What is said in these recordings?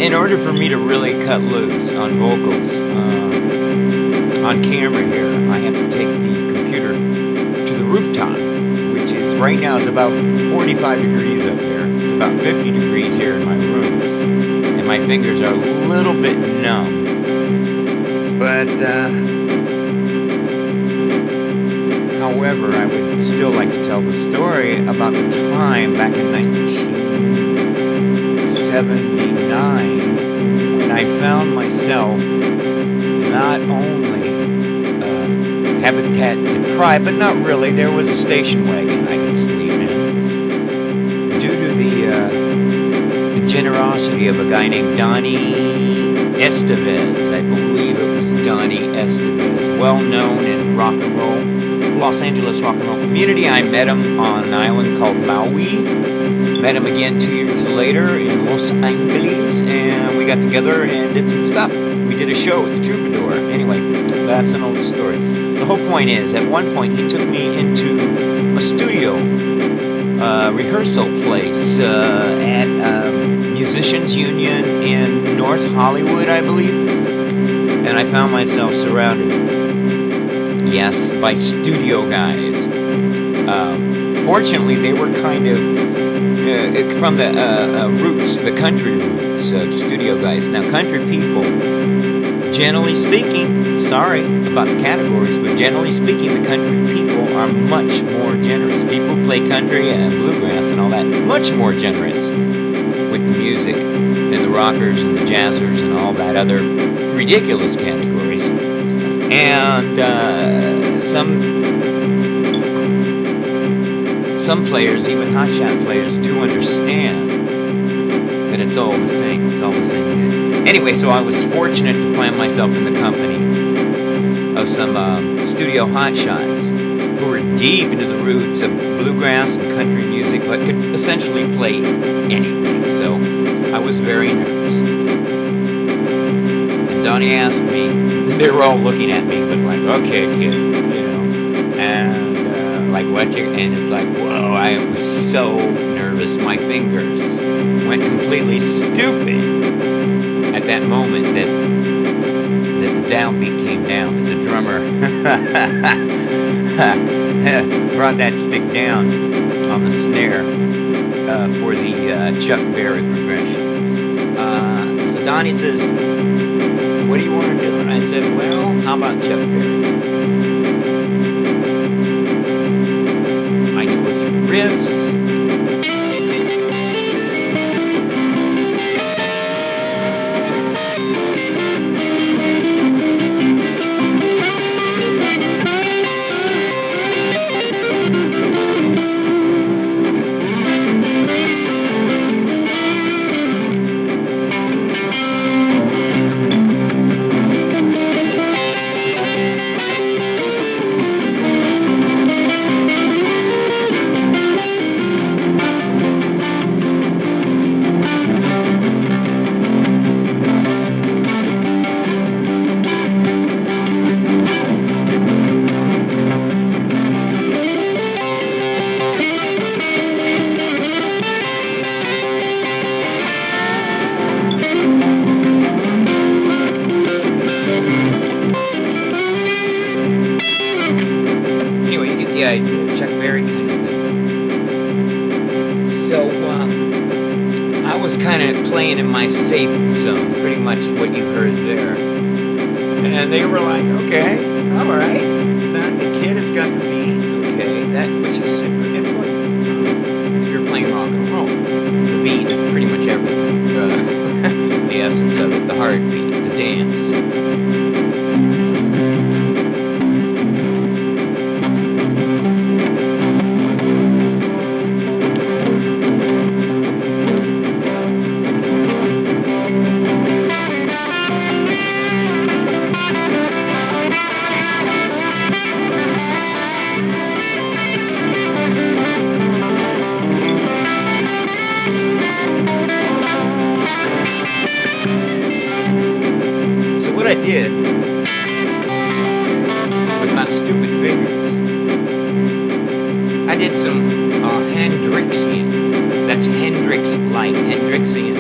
In order for me to really cut loose on vocals, on camera here, I have to take the computer to the rooftop, which is right now it's about 45 degrees up there. It's about 50 degrees here in my room, and my fingers are a little bit numb. But, however, I would still like to tell the story about the time back in 1979 when I found myself not only habitat deprived, but not really. There was a station wagon I could sleep in due to the generosity of a guy named Donnie Estevez. I believe it was Donnie Estevez, well known in rock and roll, Los Angeles rock and roll community. I met him on an island called Maui. Met him again 2 years later in Los Angeles, and we got together and did some stuff. We did a show at the Troubadour. Anyway, that's an old story. The whole point is, at one point he took me into a studio rehearsal place at Musicians Union in North Hollywood, I believe. And I found myself surrounded, yes, by studio guys. Fortunately, they were kind of from the roots, the country roots, studio guys. Now, country people, generally speaking, sorry about the categories, but generally speaking, the country people are much more generous. People who play country and bluegrass and all that, much more generous with the music than the rockers and the jazzers and all that other ridiculous categories. And some players, even hotshot players, do understand that it's all the same. It's all the same. Anyway, so I was fortunate to find myself in the company of some studio hotshots who were deep into the roots of bluegrass and country music, but could essentially play anything. So I was very nervous. And Donnie asked me, they were all looking at me, but like, okay, kid, and like what you, and it's like, whoa, I was so nervous. My fingers went completely stupid at that moment that the downbeat came down, that the drummer brought that stick down on the snare for the Chuck Berry progression. So Donnie says, what do you want to do? And I said, well, how about Chuck Berry's? I knew a few riffs. The idea, Chuck Berry kind of thing. So I was kind of playing in my safe zone, pretty much what you heard there. And they were like, okay, all right, son, the kid has got the beat, okay, that, which is super important. If you're playing rock and roll, the beat is pretty much everything. The essence of it, the heartbeat, the dance. What I did with my stupid fingers, I did some Hendrixian. That's Hendrix-like, Hendrixian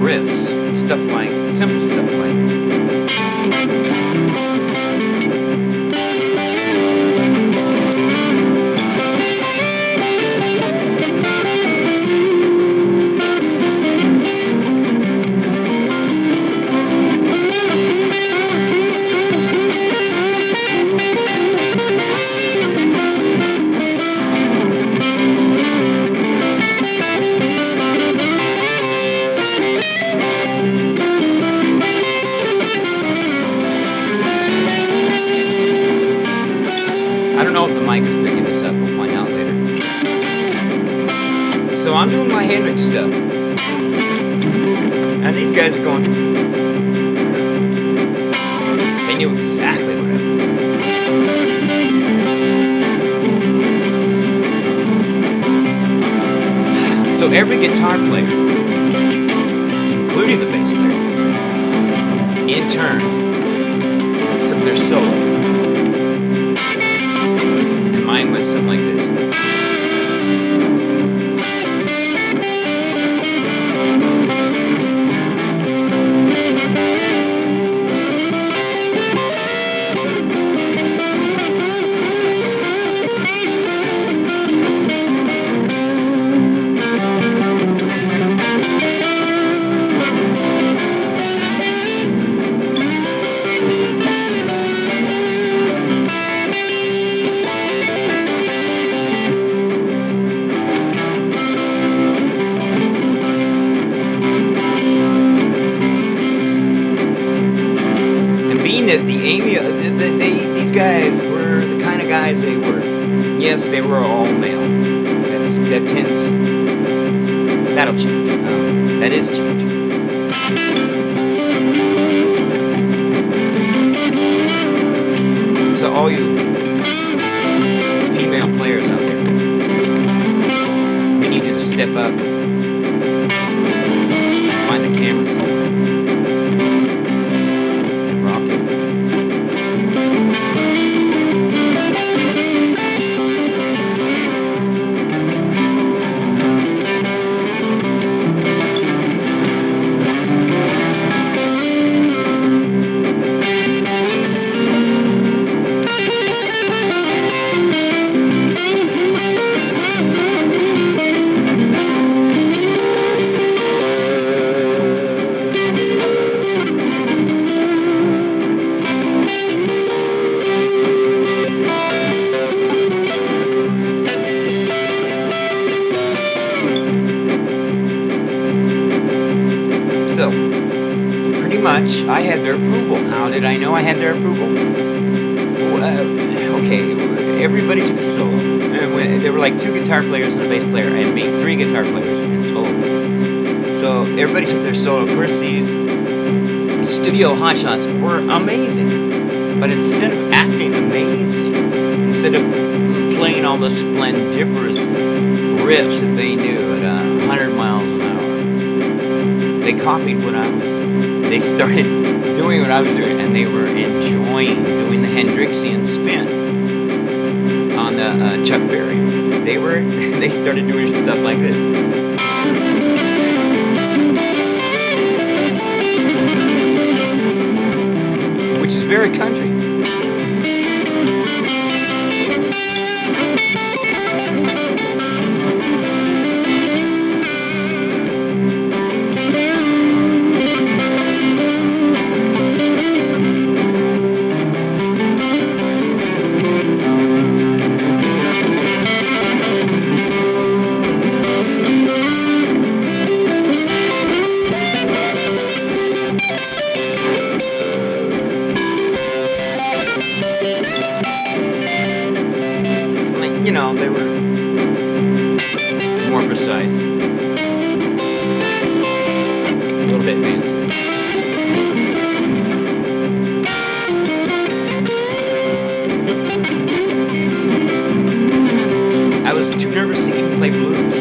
riffs, stuff like, simple stuff like. I don't know if the mic is picking this up. We'll find out later. So I'm doing my Hendrix stuff. And these guys are going. They knew exactly what I was doing. So every guitar player, including the bass player, in turn, took their solo. Mine went something like this. That the aim, these guys were the kind of guys they were. Yes, they were all male. That'll change. That is changing. So all you female players out there, we need you to step up, find the camera somewhere. So, pretty much, I had their approval. How did I know I had their approval? Okay, everybody took a solo. There were like 2 guitar players and a bass player, and me, 3 guitar players in total. So everybody took their solo. Of course, these studio hotshots were amazing, but instead of acting amazing, instead of playing all the splendiferous riffs that they knew at 100 miles an hour, they copied what I was doing. They started doing what I was doing, and they were enjoying doing the Hendrixian spin on the Chuck Berry. They started doing stuff like this. Which is very country. You know, they were more precise, a little bit fancy. I was too nervous to even play blues.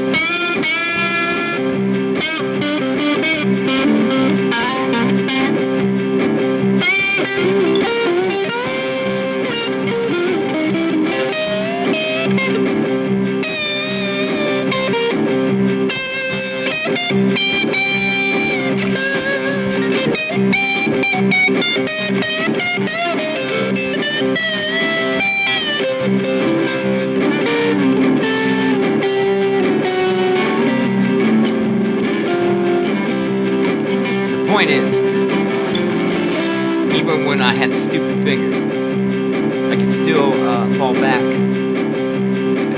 The point is, even when I had stupid fingers, I could still fall back,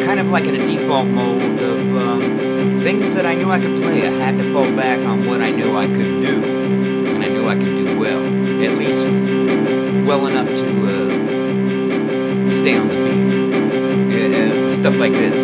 kind of like in a default mode of things that I knew I could play. I had to fall back on what I knew I could do, and I knew I could do well, at least well enough to stay on the beat. Stuff like this.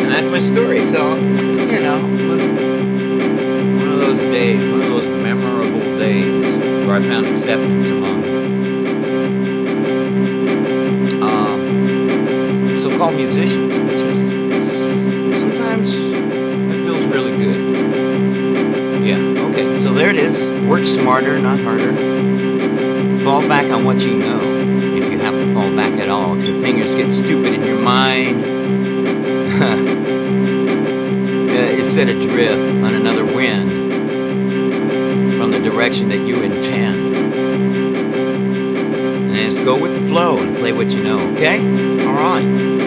That's my story. So, was one of those days, one of those memorable days where I found acceptance among so-called musicians, which is sometimes it feels really good. Yeah, okay, so there it is. Work smarter, not harder. Fall back on what you know, if you have to fall back at all. If your fingers get stupid in your mind, is set adrift on another wind from the direction that you intend. And just go with the flow and play what you know, okay? All right.